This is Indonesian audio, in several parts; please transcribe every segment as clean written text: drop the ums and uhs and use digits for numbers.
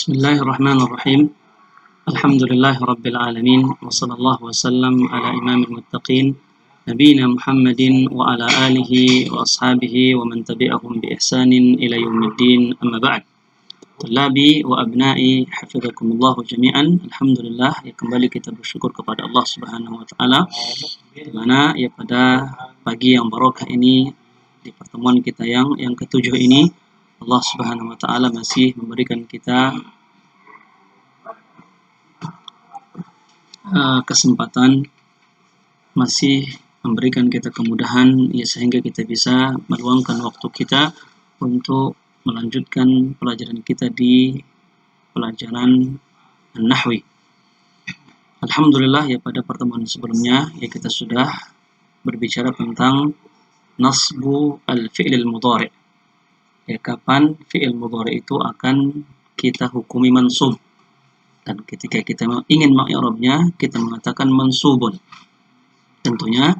Bismillahirrahmanirrahim. Alhamdulillahi alamin. Wa sallallahu wasallam ala imamil muttaqin nabiyina Muhammadin wa ala alihi wa ashabihi wa man tabi'ahum bi ihsanin ila yaumiddin, amma ba'd. Tullabi wa abna'i hafizakumullah jami'an. Alhamdulillah, ya kembali kita bersyukur kepada Allah Subhanahu wa taala di mana ya pada pagi yang barokah ini, di pertemuan kita yang ketujuh ini, Allah Subhanahu wa taala masih memberikan kita kesempatan, masih memberikan kita kemudahan ya sehingga kita bisa meluangkan waktu kita untuk melanjutkan pelajaran kita di pelajaran An-Nahwi. Alhamdulillah, ya pada pertemuan sebelumnya ya kita sudah berbicara tentang nasbu al-fi'l al-mudhari'. Ya, kapan fi'il mudhari' itu akan kita hukumi mansub. Dan ketika kita ingin ma'irabnya, kita mengatakan mansubun. Tentunya,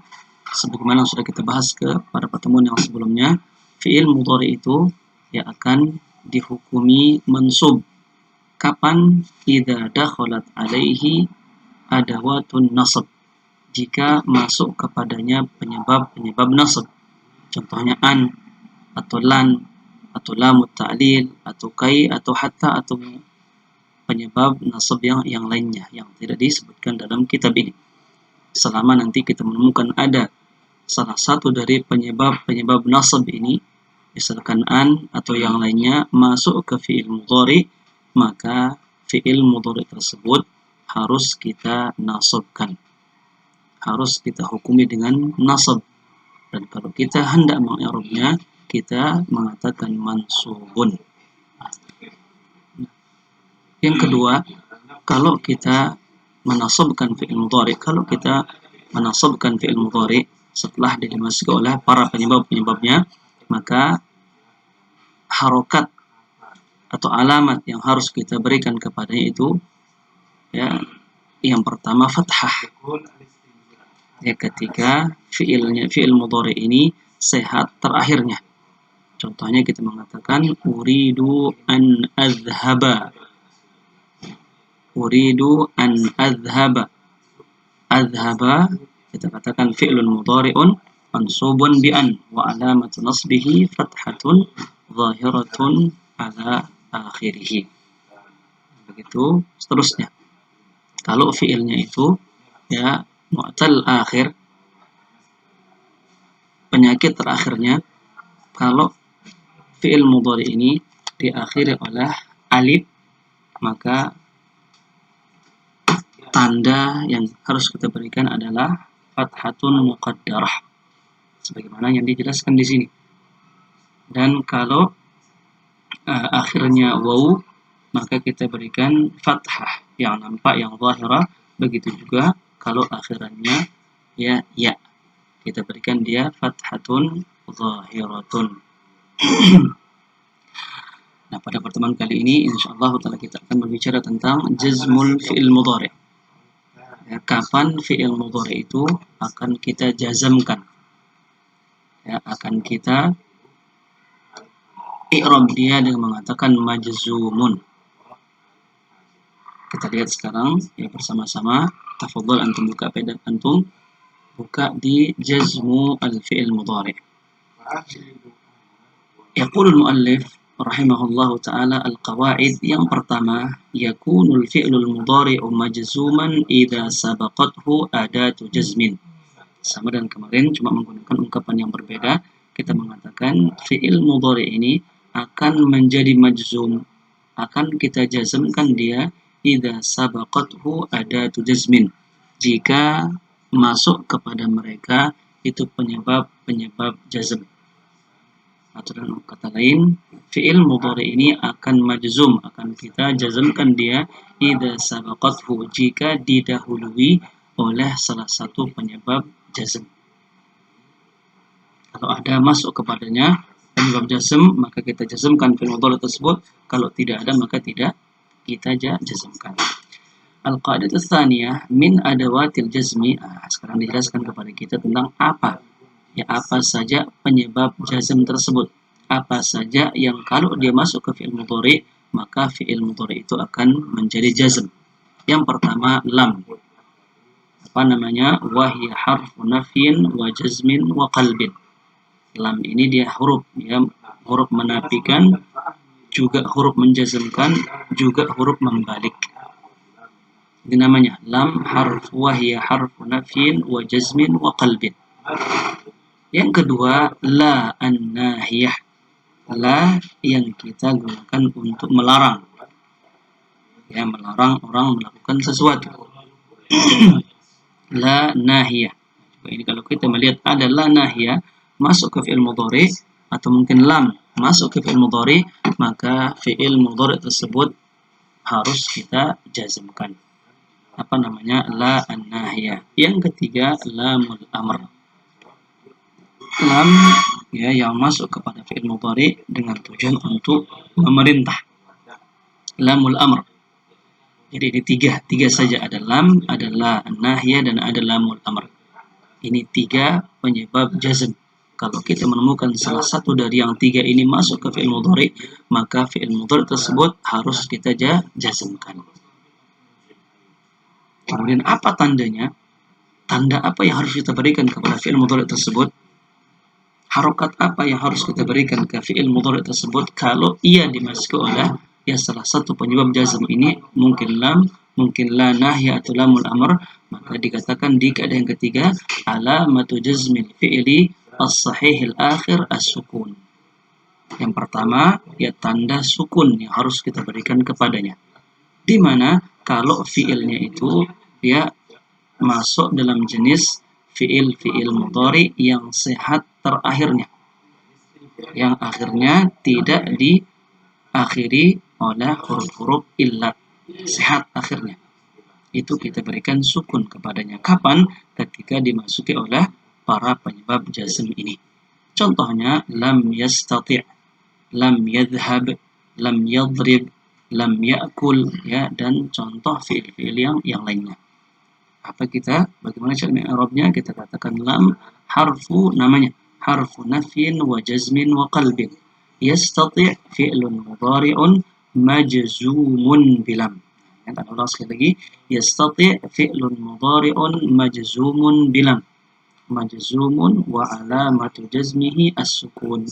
sebagaimana sudah kita bahas pada pertemuan yang sebelumnya, fi'il mudhari' itu ya akan dihukumi mansub. Kapan? Idza dakhalat alaihi adawatun nasab. Jika masuk kepadanya penyebab nasab. Contohnya an, atau lan, atau lamut ta'lil, atau kai, atau hatta, atau penyebab nasab yang lainnya yang tidak disebutkan dalam kitab ini. Selama nanti kita menemukan ada salah satu dari penyebab nasab ini, misalkan an atau yang lainnya masuk ke fi'il mudhari', maka fi'il mudhari' tersebut harus kita nasabkan, harus kita hukumi dengan nasab. Dan kalau kita hendak mengi'rabnya, kita mengatakan mansubun. Yang kedua, kalau kita menasabkan fi'il mudhari', setelah dimasuki oleh para penyebabnya, maka harokat atau alamat yang harus kita berikan kepadanya itu ya, yang pertama fathah. Ya, ketika fi'il mudhari' ini sehat terakhirnya. Contohnya kita mengatakan uridu an azhaba. Azhaba kita katakan fi'lun mudhari'un mansubun bi an wa alamatu nasbihi fathatun zahiratun ala akhirih. Begitu seterusnya. Kalau fi'ilnya itu ya mu'tal akhir, penyakit terakhirnya, kalau fi'il mudhari' ini diakhiri oleh alif, maka tanda yang harus kita berikan adalah fathatun muqaddarah, sebagaimana yang dijelaskan di sini. Dan kalau akhirnya waw, maka kita berikan fathah yang nampak, yang zahirah. Begitu juga kalau akhirannya ya, kita berikan dia fathatun zahiratun. Nah, pada pertemuan kali ini insyaallah taala kita akan berbicara tentang jazmul fi'il mudhari'. Ya, kapan fi'il mudhari' itu akan kita jazamkan, ya, akan kita i'rab dia dengan mengatakan majzumun. Kita lihat sekarang ya bersama-sama. Tafadhol antum buka di jazmu al-fi'il mudhari'. Yaqulul muallif rahimahullahu ta'ala al-qawaid. Yang pertama, yakunul fi'lul mudhari'u majzuman idza sabaqathu adatu jazmin. Sama dengan kemarin, cuma menggunakan ungkapan yang berbeda. Kita mengatakan fi'il mudhari' ini akan menjadi majzum, akan kita jazmkan dia idza sabaqathu adatu jazmin, jika masuk kepada mereka itu penyebab jazm. Atau dengan kata lain, fi'il mudhari' ini akan majzum, akan kita jazmkan dia idza sabaqathu, jika didahului oleh salah satu penyebab jazm. Kalau ada masuk kepadanya penyebab jazm, maka kita jazmkan fi'il mudhari' tersebut. Kalau tidak ada, maka tidak kita jazmkan. Al-qaidah tsaniyah min adawatil jazmi. Sekarang dijelaskan kepada kita tentang apa saja penyebab jazm tersebut. Apa saja yang kalau dia masuk ke fi'il mudhari' maka fi'il mudhari itu akan menjadi jazm. Yang pertama lam. Apa namanya? Wahya harfu nafyin wa jazmin wa qalbin. Lam ini dia huruf, ya, huruf menafikan, juga huruf menjazmkan, juga huruf membalik. Ini namanya lam harf wahya harfu nafyin wa jazmin wa qalbin. Yang kedua la an-nahiyah. La yang kita gunakan untuk melarang. Ya, melarang orang melakukan sesuatu. La nahiyah. Ini kalau kita melihat ada la nahiyah masuk ke fi'il mudhari atau mungkin lam masuk ke fi'il mudhari, maka fi'il mudhari tersebut harus kita jazmkan. Apa namanya? La an-nahiyah. Yang ketiga lamul amr. Lam ya yang masuk kepada fi'il mudhari dengan tujuan untuk memerintah. Lamul amr. Jadi ini tiga saja, ada lam, ada la an-nahiyah, dan ada lamul amr. Ini tiga penyebab jazm. Kalau kita menemukan salah satu dari yang tiga ini masuk ke fi'il mudhari, maka fi'il mudhari tersebut harus kita jazmkan. Kemudian apa tandanya? Tanda apa yang harus kita berikan kepada fi'il mudhari tersebut? Harokat apa yang harus kita berikan ke fi'il mudhari tersebut kalau ia dimasuki oleh ya salah satu penyebab jazm ini, mungkin lam, mungkin la nahya atau lamul amr, maka dikatakan di keadaan yang ketiga alamatu jazmil fi'li as-sahihil akhir as-sukun. Yang pertama ya tanda sukun yang harus kita berikan kepadanya. Di mana kalau fi'ilnya itu ya masuk dalam jenis fi'il mudhari yang sehat terakhirnya, yang akhirnya tidak diakhiri oleh huruf-huruf illat, sehat akhirnya, itu kita berikan sukun kepadanya. Kapan? Ketika dimasuki oleh para penyebab jazm ini. Contohnya lam yastati', lam yadhhab, lam yadrib, lam ya'kul, ya, dan contoh fi'il-fi'il yang lainnya. Bagaimana cara i'rabnya? Kita katakan lam harfu namanya harfu nafyin wa jazmin wa qalbin. Yastati' fi'lun mudhari'un majzumun bilam. Kita ulang sekali lagi. Yastati' fi'lun mudhari'un majzumun bilam. Majzumun wa alamatu jazmihi as-sukun.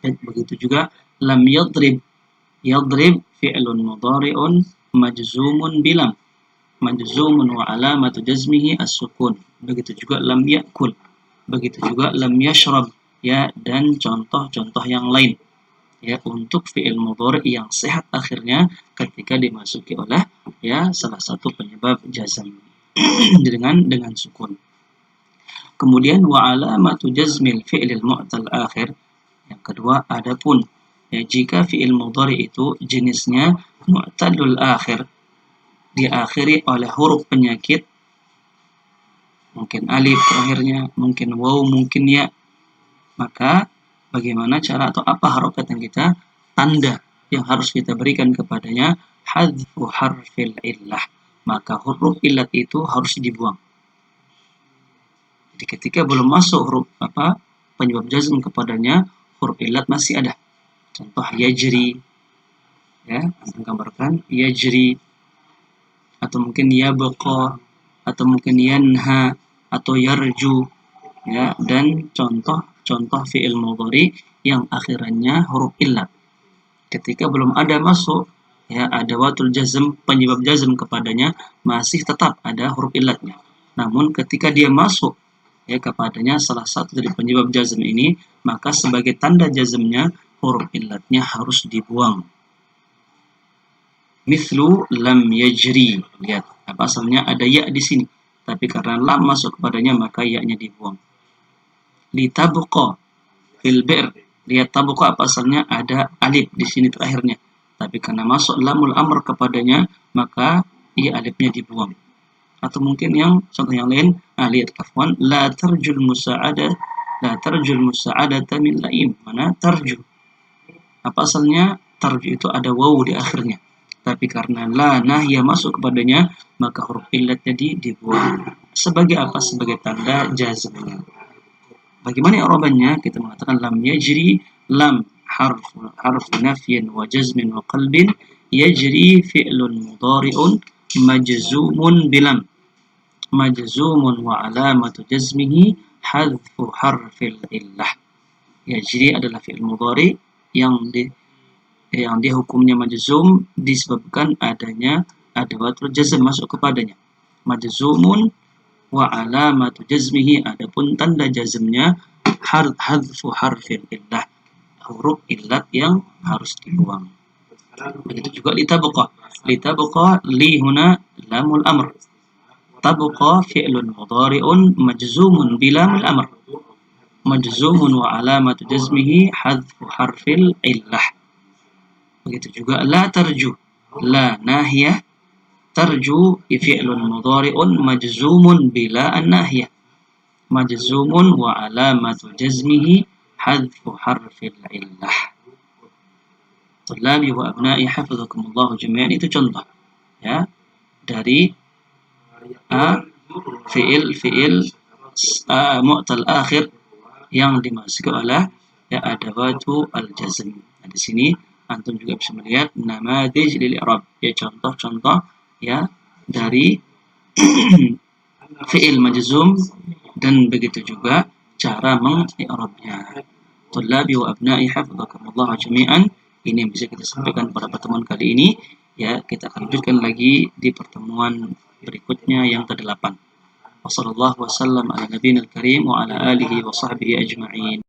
Begitu juga lam yadrib. Yadrib fi'lun mudhari'un majzumun bilam. Majzumun wa alamatu jazmihi as-sukun. Begitu juga lam ya'kul. Begitu juga lam yashrab, ya, dan contoh-contoh yang lain. Ya, untuk fi'il mudhari yang sehat akhirnya ketika dimasuki oleh ya salah satu penyebab jazm dengan sukun. Kemudian wa alamatu jazmil fi'lil mu'tal akhir. Yang kedua, adapun ya jika fi'il mudhari itu jenisnya mu'talul akhir, diakhiri oleh huruf penyakit, mungkin alif terakhirnya, mungkin waw, mungkin ya, maka bagaimana cara atau apa harokat yang kita, tanda yang harus kita berikan kepadanya? Hadfu harfil illah, maka huruf illat itu harus dibuang. Jadi ketika belum masuk huruf penyebab jazm kepadanya, huruf illat masih ada. Contoh yajri, ya, kita gambarkan yajri, atau mungkin yabqa, atau mungkin yanha, atau yarju, ya, dan contoh fi'il mudhari yang akhirannya huruf illat. Ketika belum ada masuk ya adawatul jazm, penyebab jazm kepadanya, masih tetap ada huruf illatnya. Namun ketika dia masuk ya kepadanya salah satu dari penyebab jazm ini, maka sebagai tanda jazmnya huruf illatnya harus dibuang. Mithlu lam yajri. Lihat, apa asalnya ada ya di sini, tapi karena lam masuk kepadanya maka ya-nya dibuang. Litabqa fil bir. Lihat tabqa apa asalnya ada alif di sini terakhirnya, tapi karena masuk lamul amr kepadanya maka ya alifnya dibuang. Atau mungkin yang contoh yang lain, lihat afwan, la tarjul musa'adata min laim. Mana tarju? Apa asalnya tarju itu ada waw di akhirnya, tapi karena la nahya masuk kepadanya maka huruf illatnya dibuang. Sebagai apa? Sebagai tanda jazmnya. Bagaimana i'rabannya? Kita mengatakan lam yajri, lam حرف نفي وجزم وقلب يجري فعل مضارع مجزوم بلم مجزوم وعلامة جزمه حذف حرف العلة. Yajri adalah fi'il mudhari yang dia hukumnya majzum disebabkan adanya adawatul jazm masuk kepadanya. Majzumun wa alamatu jazmihi, adapun tanda jazmnya hadfu harfil illah, huruf illat yang harus dibuang. Begitu juga litabqa. Litabqa li huna lamul amr. Tabqa fi'lun mudhari'un majzumun bilamul amr. Majzumun wa alamatu jazmihi hadfu harfil illah. Begitu juga la tarju. La nahiyah, tarju fi'lun mudhari'un majzumun bila an-nahiyah. Majzumun wa alamatu jazmihi hadfu harfil illah. Tullabi wa abna'i hafizakumullahu jami'an, itu contoh ya dari fi'il mu'tal akhir yang dimasuki oleh ya adawatu al-jazm. Nah, di sini antum juga bisa melihat namadij lil i'rab, ya contoh-contoh ya dari fi'il majzum dan begitu juga cara mengi'rabnya. Tullabi wa abna'i hafizakumullah jami'an, ini yang bisa kita sampaikan pada pertemuan kali ini. Ya, kita akan lanjutkan lagi di pertemuan berikutnya yang ke-8. Wassallallahu wasallam ala nabiyil karim wa ala alihi wa sahbihi ajma'in.